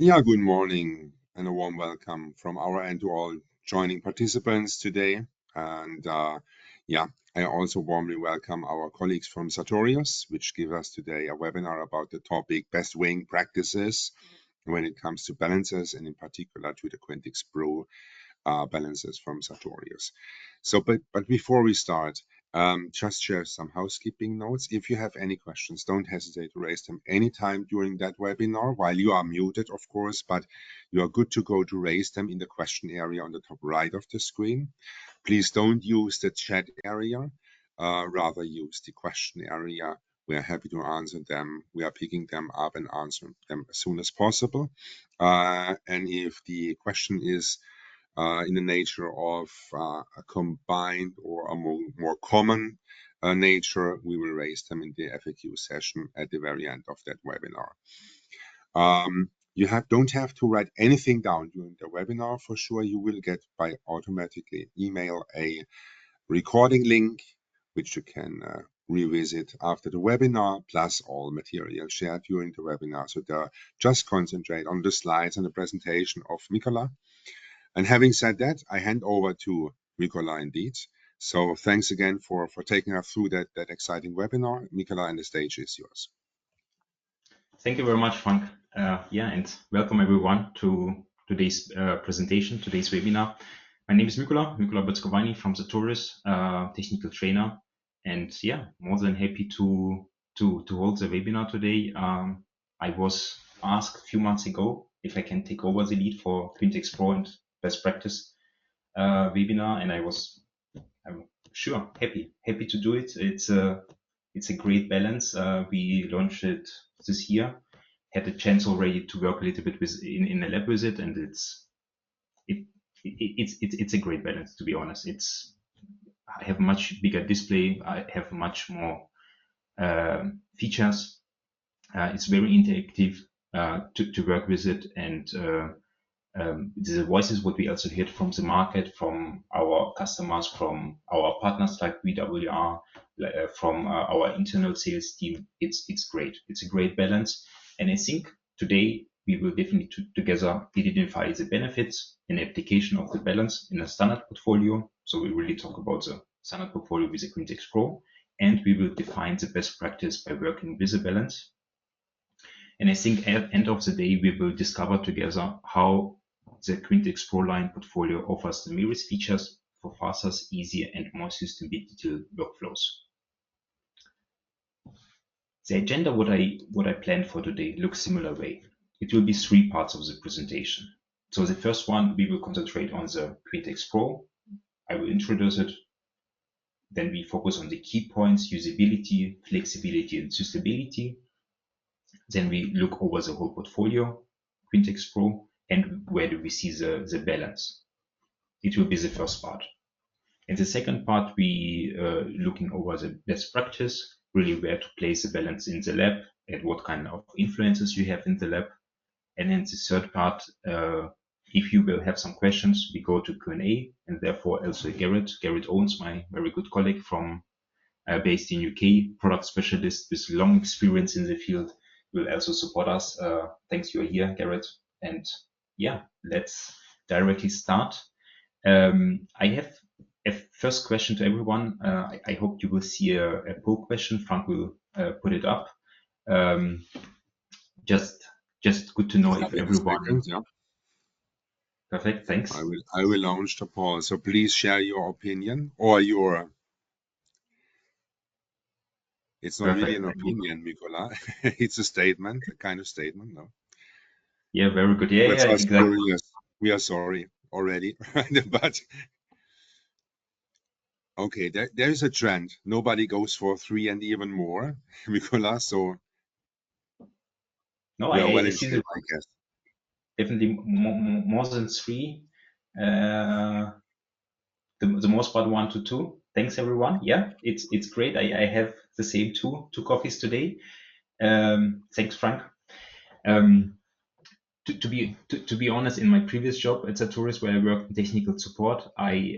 Yeah, good morning and a warm welcome from our end to all joining participants today. And yeah, I also warmly welcome our colleagues from Sartorius, which give us today a webinar about the topic best weighing practices when it comes to balances, and in particular to the Quintix Pro balances from Sartorius. So, but before we start, just share some housekeeping notes. If you have any questions, don't hesitate to raise them anytime during that webinar, while you are muted, of course, but you are good to go to raise them in the question area on the top right of the screen. Please don't use the chat area, rather use the question area. We are happy to answer them. We are picking them up and answering them as soon as possible. And if the question is in the nature of a combined or a more common nature, we will raise them in the FAQ session at the very end of that webinar. You don't have to write anything down during the webinar. For sure, you will get by automatically email a recording link, which you can revisit after the webinar, plus all material shared during the webinar. So just concentrate on the slides and the presentation of Mikola. And having said that, I hand over to Mikola indeed. So thanks again for taking us through that exciting webinar. Mikola, and the stage is yours. Thank you very much, Frank. Yeah, and welcome everyone to today's presentation, today's webinar. My name is Mikola Bötzkowani from Sartorius, technical trainer. And yeah, more than happy to hold the webinar today. I was asked a few months ago if I can take over the lead for Quintix Pro and best practice webinar, and I'm sure happy to do it. It's a great balance. We launched it this year. Had the chance already to work a little bit in the lab with it, and it's a great balance, to be honest. I have a much bigger display. I have much more features. It's very interactive to work with it, and the voices what we also heard from the market, from our customers, from our partners like VWR, from our internal sales team. It's great. It's a great balance, and I think today we will definitely together identify the benefits and application of the balance in a standard portfolio. So we really talk about the standard portfolio with the Quintix Pro, and we will define the best practice by working with the balance. And I think at the end of the day, we will discover together how the Quintix Pro line portfolio offers the various features for faster, easier, and more system-digital workflows. The agenda, what I planned for today, looks similar way. It will be 3 parts of the presentation. So the first one, we will concentrate on the Quintix Pro. I will introduce it. Then we focus on the key points: usability, flexibility, and sustainability. Then we look over the whole portfolio, Quintix Pro, and where do we see the balance. It will be the first part. In the second part, we looking over the best practice, really where to place the balance in the lab and what kind of influences you have in the lab. And then the third part, if you will have some questions, we go to Q&A, and therefore also Garrett Owens, my very good colleague from based in UK, product specialist with long experience in the field, will also support us. Thanks you're here, Garrett. And yeah, let's directly start. I have a first question to everyone. I hope you will see a poll question. Frank will put it up. Just good to know if everyone. Seconds, yeah. Perfect. Thanks. I will launch the poll. So please share your opinion or your. It's not really an opinion, Mikola. It's a statement, a kind of statement, no? Yeah, very good. Yeah, exactly. We are sorry already, but okay, there is a trend. Nobody goes for 3 and even more, Mikola. So no, I see that. I guess definitely more than 3. The most part 1 to 2. Thanks everyone. Yeah, it's great. I have the same two coffees today. Thanks, Frank. To be honest, in my previous job at Sartorius, where I worked in technical support, I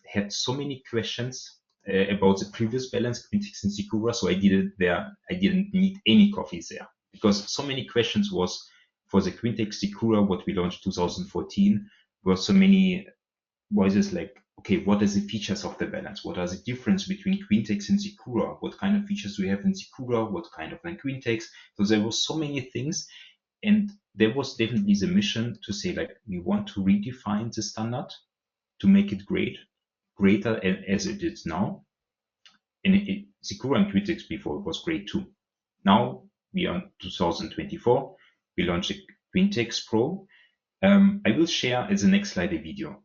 had so many questions about the previous balance, Quintix and Sikura, so I didn't need any coffees there, because so many questions was for the Quintix Sakura, what we launched 2014, were so many voices like, okay, what are the features of the balance? What are the difference between Quintix and Sakura? What kind of features do we have in Sakura? What kind of in Quintix? So there were so many things. And there was definitely the mission to say, like, we want to redefine the standard to make it greater as it is now. And Sakura and Quintix before was great too. Now we are in 2024. We launched the Quintix Pro. I will share as the next slide a video.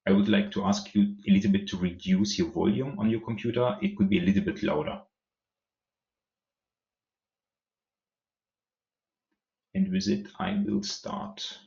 I would like to ask you a little bit to reduce your volume on your computer. It could be a little bit louder. And with it, I will start.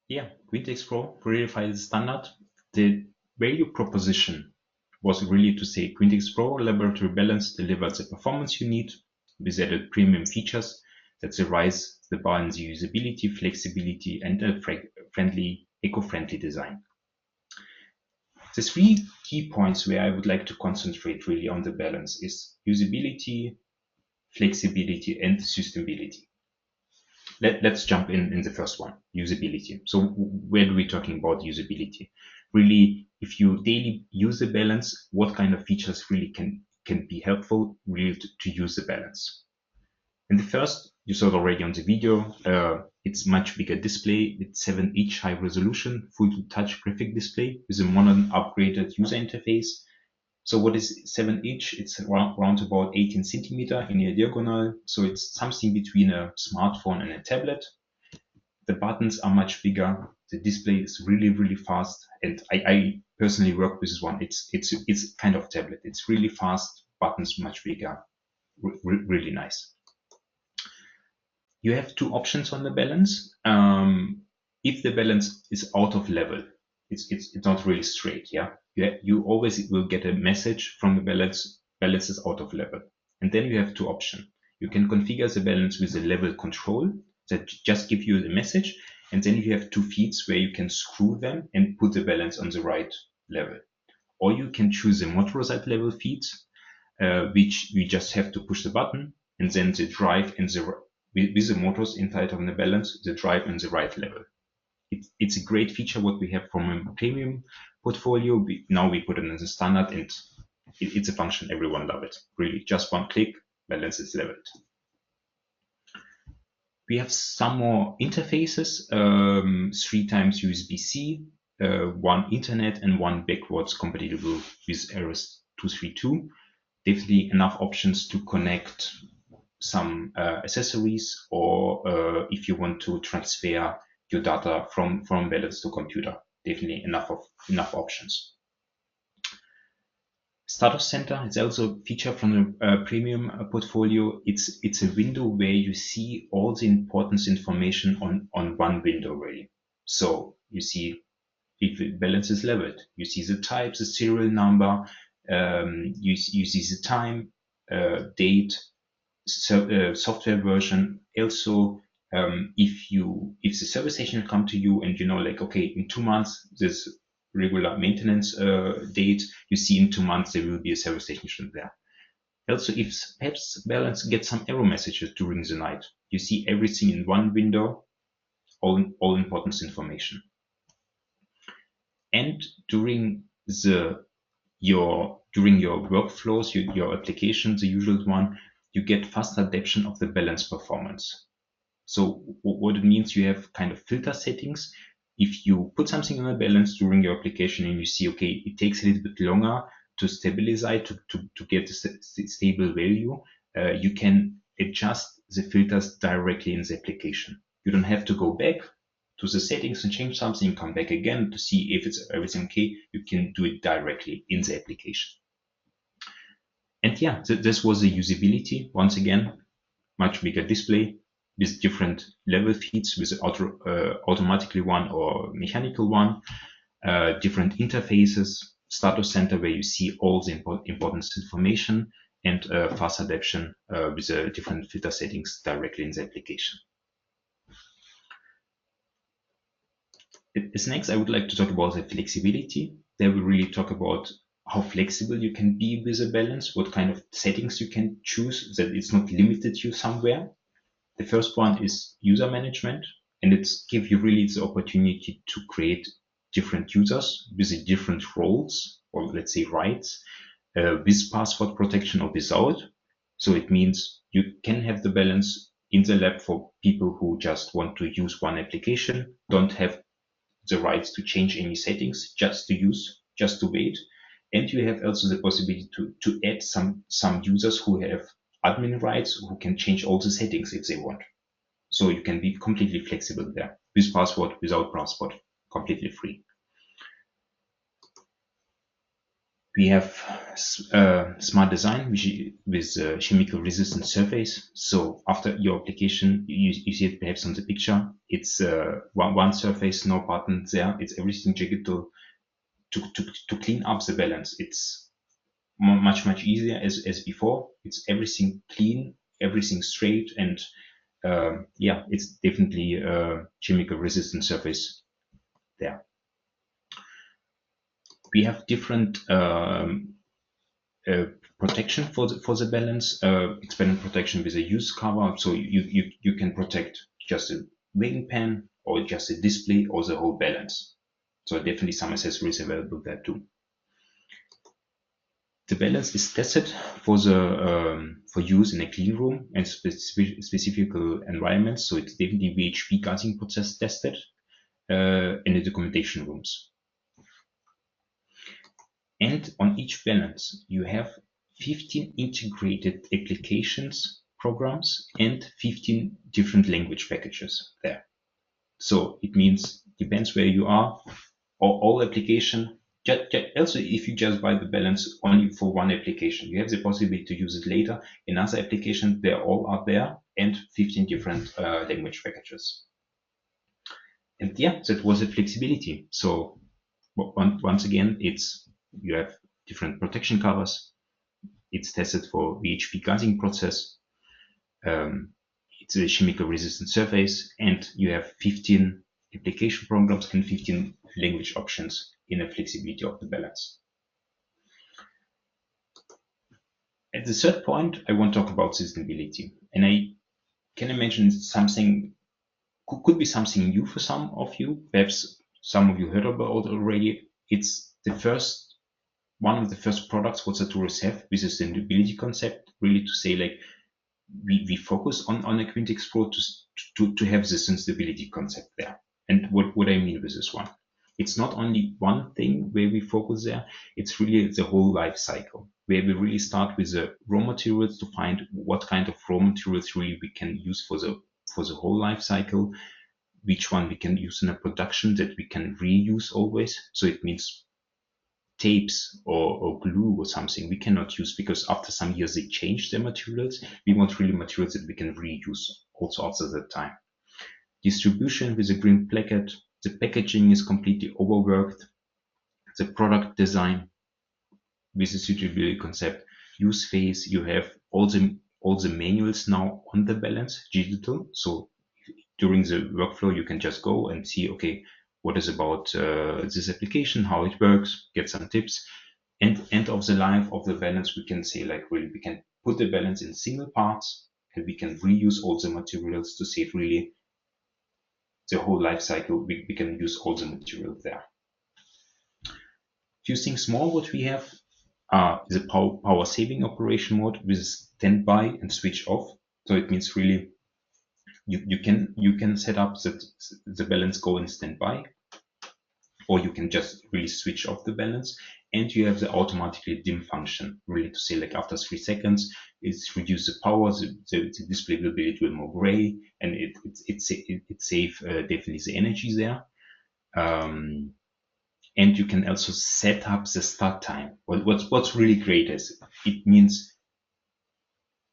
Yeah, Quintix Pro verified the standard. The value proposition was really to say Quintix Pro laboratory balance delivers the performance you need with added premium features that rise the bar in the usability, flexibility, and a eco-friendly design. The three key points where I would like to concentrate really on the balance is usability, flexibility, and sustainability. Let's jump in the first one, usability. So where are we talking about usability? Really, if you daily use the balance, what kind of features really can be helpful really to use the balance? And the first, you saw it already on the video, it's much bigger display. It's 7-inch high resolution, full touch graphic display with a modern upgraded user interface. So what is 7-inch? It's around about 18 centimeter in a diagonal. So it's something between a smartphone and a tablet. The buttons are much bigger. The display is really, really fast. And I personally work with this one. It's kind of tablet. It's really fast, buttons much bigger, really nice. You have two options on the balance. If the balance is out of level, it's not really straight, yeah? You always will get a message from the balance is out of level. And then you have two options. You can configure the balance with a level control that just give you the message. And then you have two feet where you can screw them and put the balance on the right level. Or you can choose a motorized level feet, which you just have to push the button and then the drive and with the motors inside of the balance, the drive in the right level. It's a great feature what we have from a premium portfolio. Now we put it in the standard, and it's a function everyone love it. Really, just one click, balance is leveled. We have some more interfaces, 3 times USB-C, one Internet, and one backwards compatible with RS-232. Definitely enough options to connect some accessories, or if you want to transfer your data from balance to computer. Definitely enough options. Status Center is also a feature from the premium portfolio. It's a window where you see all the important information on one window really. So you see if the balance is leveled, you see the type, the serial number, you see the time, date, software version. Also, If the service station will come to you and you know, like, okay, in 2 months, this regular maintenance date, you see in 2 months there will be a service station there. Also, if perhaps balance gets some error messages during the night, you see everything in one window, all important information. And during your workflows, your application, the usual one, you get fast adaptation of the balance performance. So what it means, you have kind of filter settings. If you put something on a balance during your application and you see, okay, it takes a little bit longer to stabilize to get a stable value, you can adjust the filters directly in the application. You don't have to go back to the settings and change something, come back again to see if it's everything okay. You can do it directly in the application. And yeah, this was the usability. Once again, much bigger display with different level feeds, with automatically one or mechanical one, different interfaces, status center where you see all the important information, and fast adaptation with different filter settings directly in the application. Next, I would like to talk about the flexibility. There we really talk about how flexible you can be with a balance, what kind of settings you can choose, that it's not limited you somewhere. The first one is user management, and it's give you really the opportunity to create different users with different roles, or let's say rights, with password protection or without. So it means you can have the balance in the lab for people who just want to use one application, don't have the rights to change any settings, just to use, just to wait. And you have also the possibility to add some users who have admin rights, who can change all the settings if they want. So you can be completely flexible there, with password, without password, completely free. We have smart design with chemical resistant surface. So after your application, you see it perhaps on the picture. It's one surface, no button there. It's everything digital to clean up the balance. It's much easier as before. It's everything clean, everything straight, and yeah, it's definitely a chemical resistant surface there. We have different protection for the balance, expanded protection with a use cover. So you can protect just a wing pan or just a display or the whole balance. So definitely some accessories available there too. The balance is tested for use in a clean room and specific environments. So it's definitely VHP gassing process tested in the documentation rooms. And on each balance, you have 15 integrated applications programs and 15 different language packages there. So it means, depends where you are, all application. Also, if you just buy the balance only for one application, you have the possibility to use it later. In other applications, they all are there, and 15 different language packages. And yeah, that was the flexibility. So once again, you have different protection covers. It's tested for VHP gassing process. It's a chemical resistant surface, and you have 15 application programs and 15 language options in the flexibility of the balance. At the third point, I want to talk about sustainability, and I can imagine something could be something new for some of you. Perhaps some of you heard about it already. It's one of the first products what Sartorius have with a sustainability concept, really to say like we focus on a Quintix Pro to have the sustainability concept there. And what I mean with this one, it's not only one thing where we focus there, it's really the whole life cycle, where we really start with the raw materials to find what kind of raw materials really we can use for the whole life cycle, which one we can use in a production that we can reuse always. So it means tapes or glue or something we cannot use because after some years they change their materials. We want really materials that we can reuse also after that time. Distribution with a green placard. The packaging is completely overworked. The product design with a suitability concept. Use phase, you have all the manuals now on the balance digital. So during the workflow, you can just go and see, okay, what is about this application, how it works, get some tips. And end of the life of the balance, we can say like really we can put the balance in single parts and we can reuse all the materials to save really the whole life cycle. We can use all the material there. Few things more what we have is a power saving operation mode with standby and switch off. So it means really you can set up that the balance go in standby, or you can just really switch off the balance. And you have the automatically dim function, really to say like after 3 seconds, it's reduce the power, the display will be a little more gray, and it save definitely the energy there. And you can also set up the start time. What's really great is it means,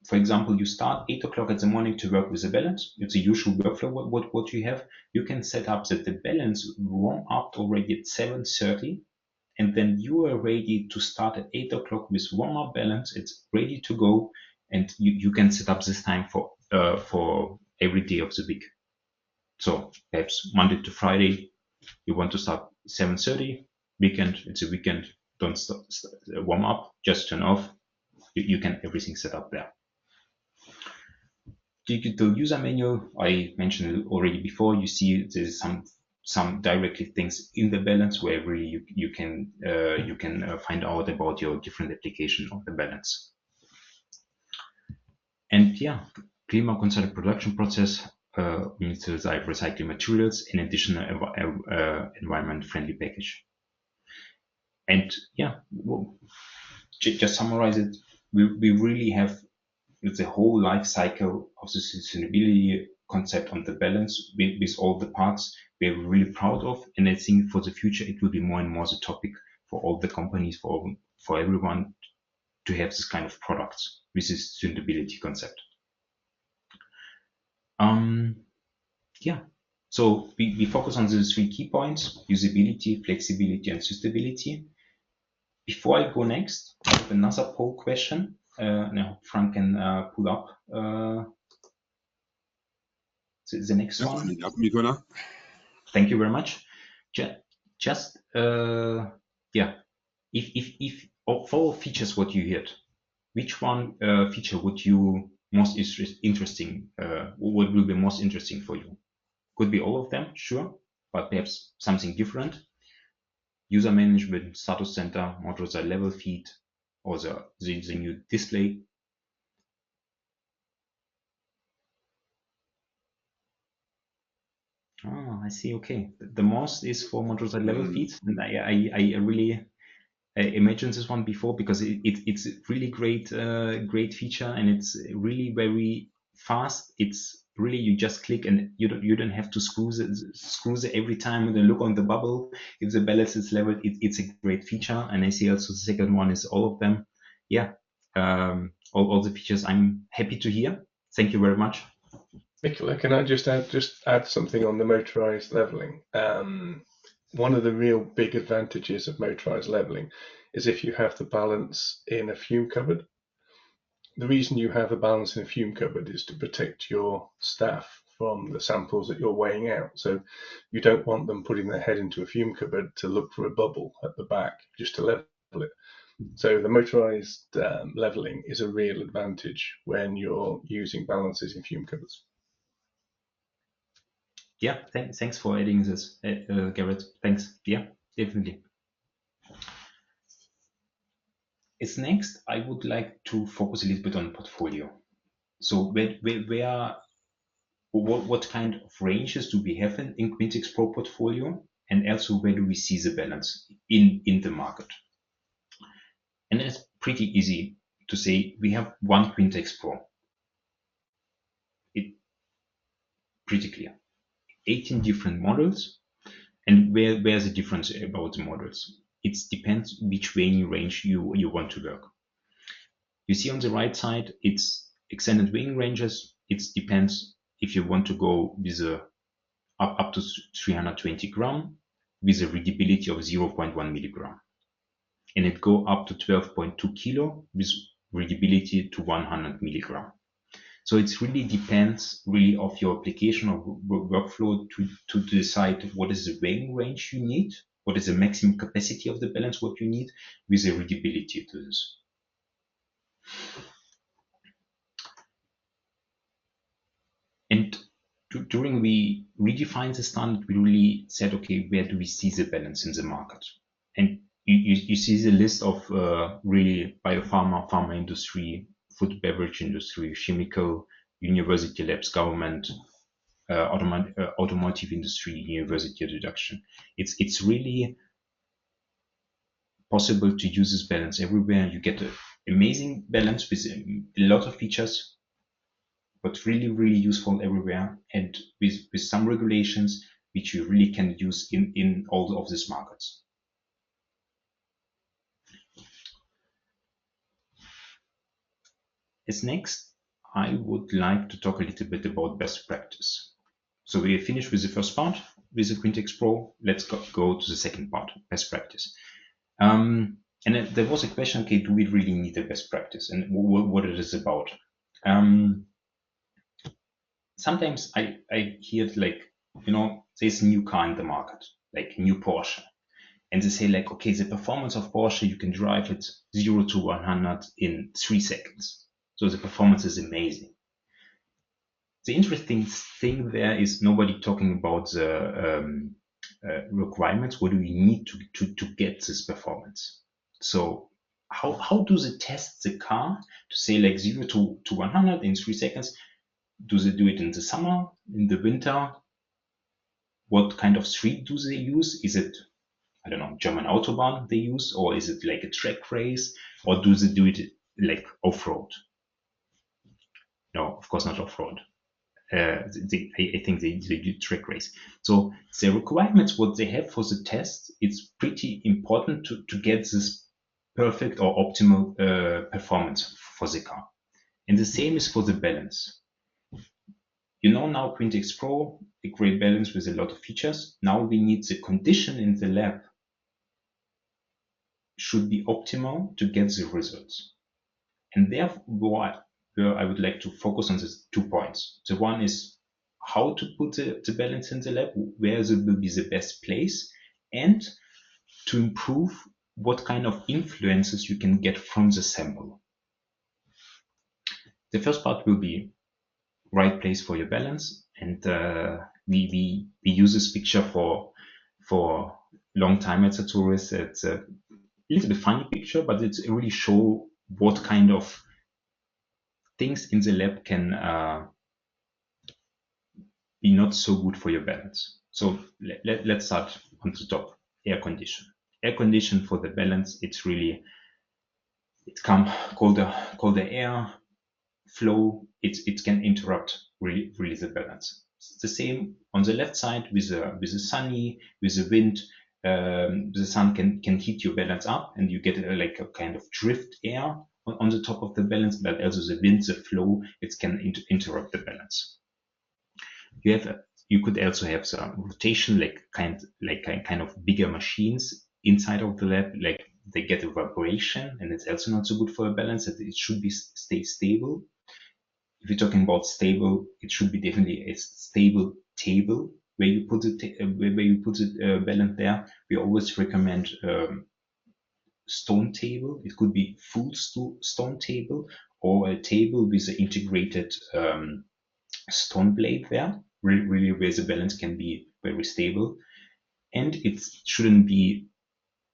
for example, you start 8 o'clock in the morning to work with the balance. It's a usual workflow what you have. You can set up that the balance warm up already at 7:30, and then you are ready to start at 8 o'clock with warm up balance. It's ready to go, and you can set up this time for every day of the week. So perhaps Monday to Friday, you want to start 7:30. Weekend, it's a weekend. Don't warm up, just turn off. You can everything set up there. Digital user manual, I mentioned it already before. You see there's some directly things in the balance where really you can find out about your different application of the balance. And yeah, clean concerted production process means to recycling materials in additional environment friendly package. And yeah, well, just summarize it. We really have the whole life cycle of the sustainability concept on the balance with all the parts we're really proud of. And I think for the future, it will be more and more the topic for all the companies, for everyone to have this kind of products with this sustainability concept. Yeah, so we focus on the 3 key points: usability, flexibility, and sustainability. Before I go next, I have another poll question. Now Frank can pull up the next one. Thank you very much. Just yeah, if of all features what you heard, which one feature would you most interesting? What will be most interesting for you? Could be all of them, sure, but perhaps something different. User management, status center, motorized level feet, or the new display. Oh, I see. Okay, the most is for motorized level feet, and I really imagined this one before because it's a really great feature, and it's really very fast. It's really you just click and you don't have to screw it every time when you look on the bubble. If the balance is leveled, it's a great feature. And I see also the second one is all of them. Yeah, all the features I'm happy to hear. Thank you very much. Nicola, can I just add something on the motorized leveling? One of the real big advantages of motorized leveling is if you have the balance in a fume cupboard. The reason you have a balance in a fume cupboard is to protect your staff from the samples that you're weighing out. So you don't want them putting their head into a fume cupboard to look for a bubble at the back just to level it. So the motorized leveling is a real advantage when you're using balances in fume cupboards. Yeah, thanks for adding this, Garrett. Thanks. Yeah, definitely. As next, I would like to focus a little bit on portfolio. So what kind of ranges do we have in Quintix Pro portfolio, and also where do we see the balance in the market? And it's pretty easy to say we have one Quintix Pro. It pretty clear. 18 different models, and where's the difference about the models? It depends which range you want to work. You see on the right side, it's extended wing ranges. It depends if you want to go with up to 320 gram with a readability of 0.1 milligram. And it go up to 12.2 kilo with readability to 100 milligram. So it really depends really of your application or workflow to decide what is the weighing range you need, what is the maximum capacity of the balance, what you need with the readability to this. And during we redefined the standard, we really said, okay, where do we see the balance in the market? And you see the list of really biopharma, pharma industry, food beverage industry, chemical, university labs, government, automotive industry, university reduction. It's really possible to use this balance everywhere. You get an amazing balance with a lot of features, but really, really useful everywhere, and with some regulations which you really can use in all of these markets. As next, I would like to talk a little bit about best practice. So we finished with the first part with the Quintix Pro. Let's go to the second part, best practice. And there was a question, okay, do we really need a best practice and what it is about? Sometimes I hear like, there's a new car in the market, like new Porsche. And they say like, okay, the performance of Porsche, you can drive it 0 to 100 in 3 seconds. So the performance is amazing. The interesting thing there is nobody talking about the requirements. What do we need to get this performance? So how do they test the car to say like 0 to 100 in 3 seconds? Do they do it in the summer, in the winter? What kind of street do they use? Is it, I don't know, German Autobahn they use, or is it like a track race, or do they do it like off-road? No, of course not off-road. I think they do track race. So the requirements, what they have for the test, it's pretty important to get this perfect or optimal performance for the car. And the same is for the balance. Now Quintix Pro, a great balance with a lot of features. Now we need the condition in the lab should be optimal to get the results. And therefore, I would like to focus on these 2 points. The one is how to put the balance in the lab, where will be the best place, and to improve what kind of influences you can get from the sample. The first part will be right place for your balance, and we use this picture for long time at Sartorius. It's a little bit funny picture, but it's really show what kind of things in the lab can be not so good for your balance. So let's start on the top. Air condition. Air condition for the balance, it's really, it come colder air flow. It can interrupt really the balance. It's the same on the left side with the sunny, with the wind. The sun can heat your balance up, and you get like a kind of drift air on the top of the balance, but also the wind, the flow, it can interrupt the balance. You could also have some rotation, like kind of bigger machines inside of the lab, like they get a vibration, and it's also not so good for a balance. That it should stay stable. If you're talking about stable, it should be definitely a stable table where you put it balance there. We always recommend stone table. It could be full stone table, or a table with an integrated stone blade there, really where the balance can be very stable. And it shouldn't be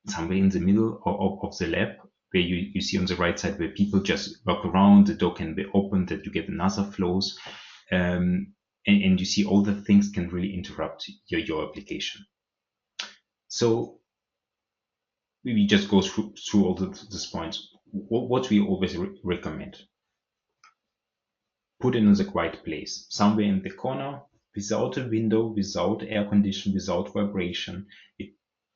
somewhere in the middle of the lab, where you see on the right side where people just walk around, the door can be opened, that you get another flows, and you see all the things can really interrupt your application. So we just go through all these points. What we always recommend: put it in the quiet place, somewhere in the corner, without a window, without air condition, without vibration.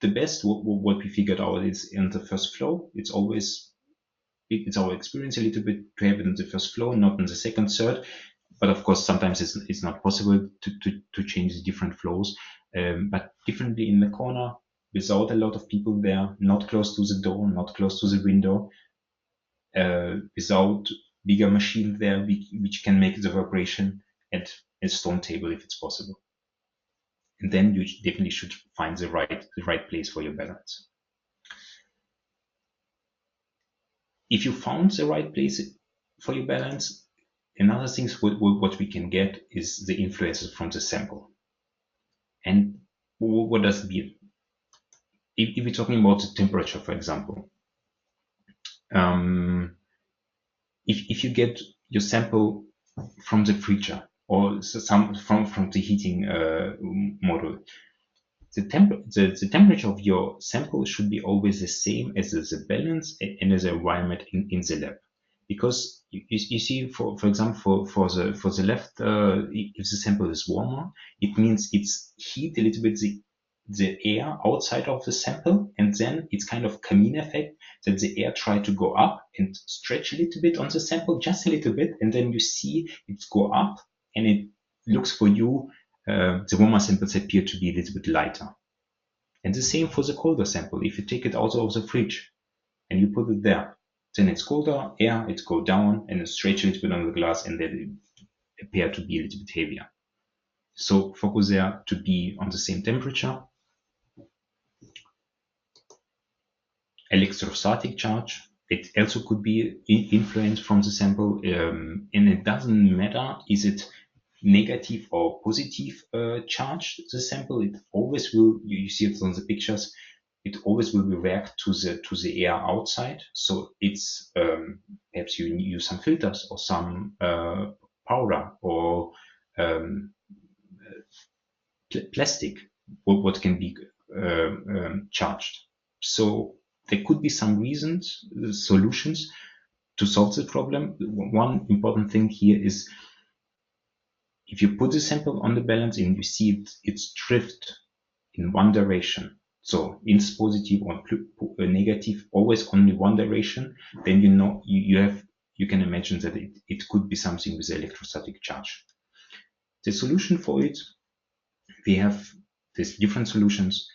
The best what we figured out is in the first flow. It's our experience a little bit to have it in the first flow, not in the second, third. But of course, sometimes it's not possible to change the different flows. But differently in the corner, without a lot of people there, not close to the door, not close to the window, without bigger machine there which can make the vibration at a stone table if it's possible. And then you definitely should find the right place for your balance. If you found the right place for your balance, another thing what we can get is the influences from the sample. And what does it mean? If we're talking about the temperature, for example, if you get your sample from the freezer or some from the heating model, the temperature of your sample should be always the same as the balance and as the environment in the lab. Because you see, for example, for the left, if the sample is warmer, it means it's heat a little bit the air outside of the sample, and then it's kind of Kamin effect that the air try to go up and stretch a little bit on the sample, just a little bit, and then you see it go up, and it looks for you the warmer samples appear to be a little bit lighter. And the same for the colder sample. If you take it out of the fridge and you put it there, then it's colder, air, it go down and it stretch a little bit on the glass, and then it appear to be a little bit heavier. So focus there to be on the same temperature. Electrostatic charge, it also could be influenced from the sample, and it doesn't matter is it negative or positive charge, the sample, it always will, you see it on the pictures, it always will react to the air outside. So it's perhaps you use some filters or some powder or plastic, what can be charged. So there could be some reasons, solutions to solve the problem. One important thing here is if you put the sample on the balance and you see it's drift in one direction, so it's positive or negative, always only one direction, then you can imagine that it could be something with electrostatic charge. The solution for it, we have these different solutions.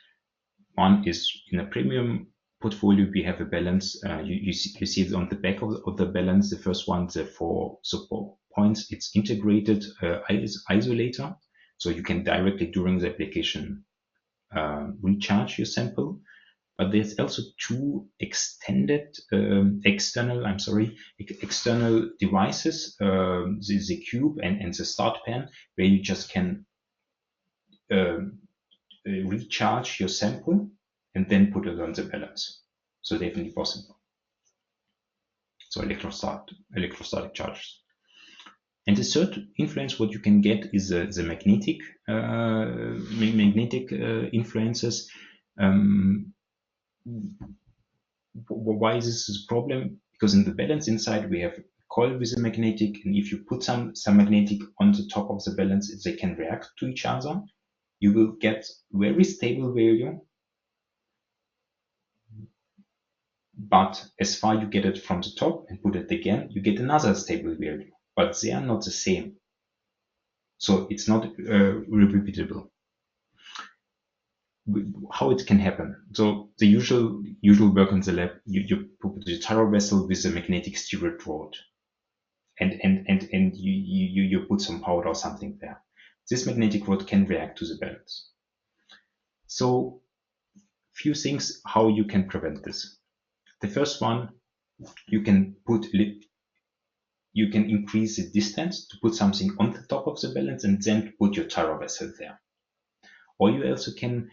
One is in a premium portfolio, we have a balance. You see it on the back of the balance. The first one, the 4 support points, it's integrated isolator. So you can directly during the application recharge your sample. But there's also 2 external devices, the cube and the start pen, where you just can recharge your sample and then put it on the balance. So definitely possible. So electrostatic charges. And the third influence what you can get is the magnetic influences. Why is this a problem? Because in the balance inside we have a coil with a magnetic, and if you put some magnetic on the top of the balance, they can react to each other. You will get very stable value, but as far you get it from the top and put it again, you get another stable value, but they are not the same. So it's not repeatable. How it can happen? So the usual work in the lab, you put the taro vessel with a magnetic steroid rod, and you put some powder or something there. This magnetic rod can react to the balance. So few things how you can prevent this. The first one, you can increase the distance to put something on the top of the balance and then put your taro vessel there. Or you also can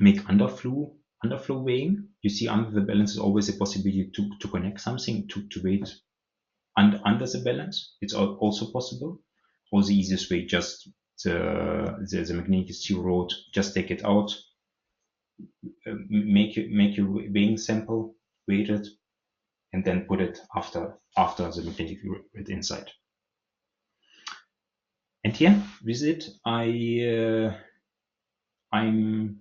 make underflow weighing. You see under the balance is always a possibility to connect something to weight under the balance. It's also possible. Or the easiest way, just the magnetic steel rod, just take it out, make your weighing sample, weight it, and then put it after the magnetic rod inside. And here with it, I'm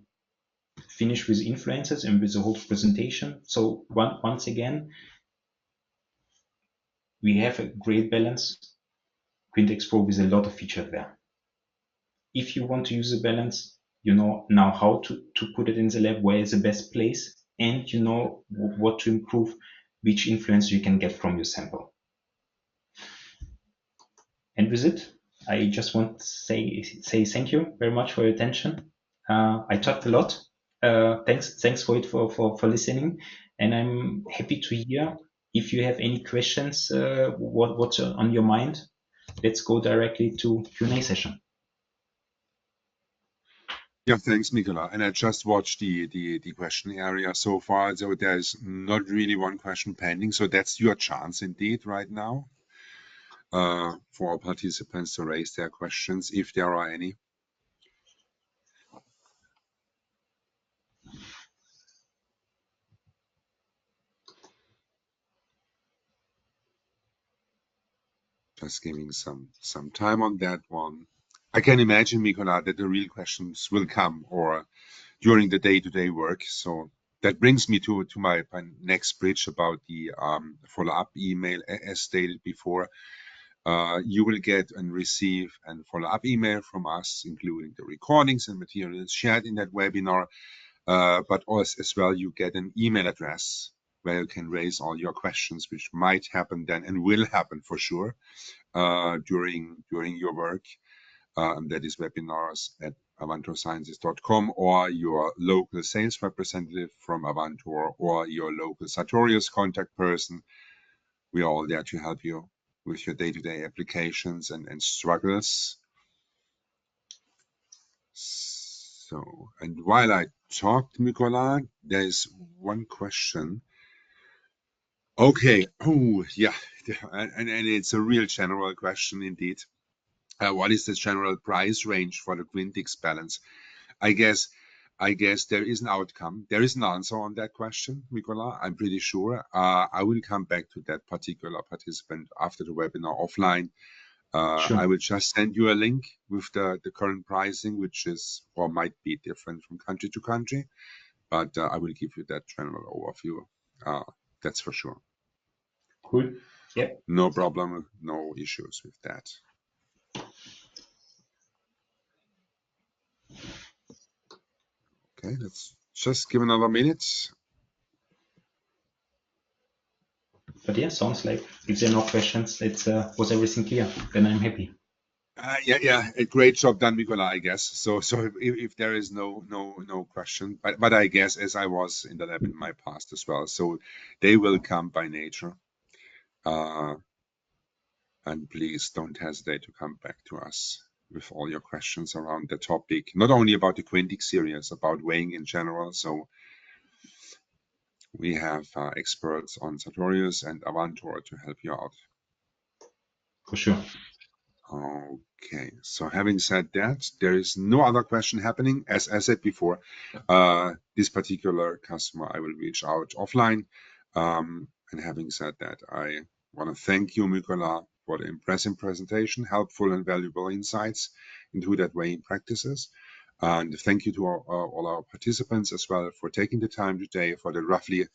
finished with influences and with the whole presentation. So once again, we have a great balance, Quintix Pro, with a lot of features there. If you want to use the balance, you know now how to put it in the lab, where is the best place, and you know what to improve. which influence you can get from your sample. And with it, I just want to say thank you very much for your attention. I talked a lot. Thanks for it for listening, and I'm happy to hear if you have any questions. What's on your mind? Let's go directly to Q&A session. Yeah, thanks, Mikola. And I just watched the question area so far, so there's not really one question pending. So that's your chance indeed right now for our participants to raise their questions if there are any. Just giving some time on that one. I can imagine, Mikola, that the real questions will come or during the day-to-day work. So that brings me to my next bridge about the follow-up email. As stated before, you will get and receive a follow-up email from us, including the recordings and materials shared in that webinar. But also as well, you get an email address where you can raise all your questions, which might happen then and will happen for sure during your work. And that is webinars@avantorsciences.com, or your local sales representative from Avantor, or your local Sartorius contact person. We are all there to help you with your day-to-day applications and struggles. So, and while I talked, Mikola, there is one question. Okay. Oh, yeah. And it's a real general question indeed. What is the general price range for the Quintix balance? I guess there is an outcome. There is an answer on that question, Mikola. I'm pretty sure. I will come back to that particular participant after the webinar offline. Sure. I will just send you a link with the current pricing, which is or might be different from country to country, but I will give you that general overview. That's for sure. Cool. Yep. No problem. No issues with that. Okay, let's just give another minute. But yeah, sounds like if there are no questions, it's was everything clear? Then I'm happy. Yeah, a great job done, Mikola, I guess. So if there is no question, but I guess as I was in the lab in my past as well, so they will come by nature. And please don't hesitate to come back to us with all your questions around the topic, not only about the Quintix series, about weighing in general. So we have experts on Sartorius and Avantor to help you out. For sure. Okay, so having said that, there is no other question happening. As I said before, this particular customer, I will reach out offline. And having said that, I want to thank you, Mikola, for the impressive presentation, helpful and valuable insights into that weighing practices. And thank you to all our participants as well for taking the time today for the roughly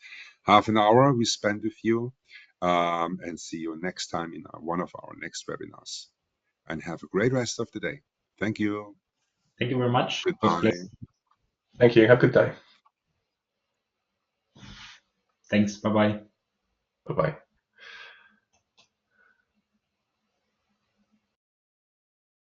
half an hour we spent with you. And see you next time in one of our next webinars. And have a great rest of the day. Thank you. Thank you very much. Goodbye. Thank you. Have a good day. Thanks. Bye-bye. Bye-bye.